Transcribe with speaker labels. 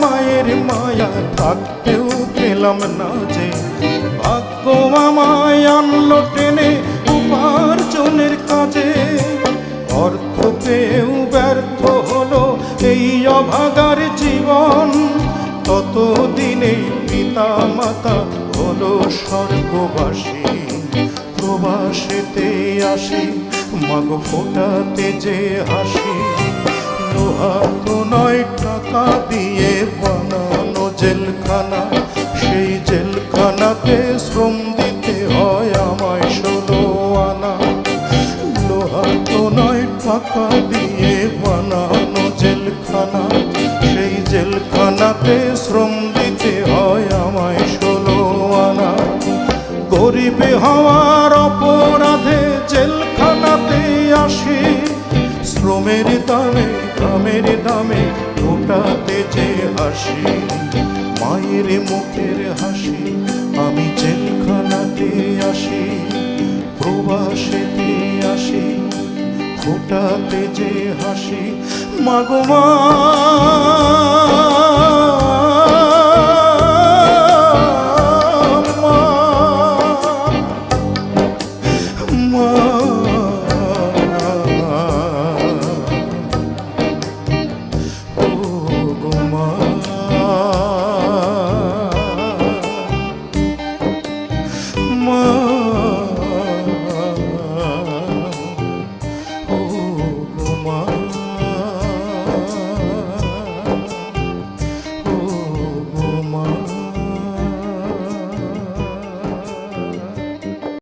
Speaker 1: মায়ের মায়া থাকতেও পেলাম না যে, ভাগ্য আমায় আনলো টেনে উপার্জনের কাজে। অর্থ পেয়েও ব্যর্থ হলো এই অভাগার জীবন, ততদিনে পিতা মাতা হলো স্বর্গবাসী। প্রবাসেতে আসি মাগো ফোটাতে যে হাসি, লোহা তো নয় টাকা দিয়ে বানানো জেলখানা, সেই জেলখানাতে শ্রম দিতে হয় আমায় 16 আনা। লোহা তো নয় টাকা দিয়ে বানানো জেলখানা, সেই জেলখানাতে শ্রম দিতে হয় আমায় 16 আনা। গরিবে হওয়ার অপরাধে জেলখানাতে আসি, শ্রমের দামে কামের দামে ফোটাতে যে হাসি। মায়ের মুখের হাসি আমি জেলখানাতে আসি, প্রবাসেতে আসি ফোটাতে যে হাসি। মাগো মা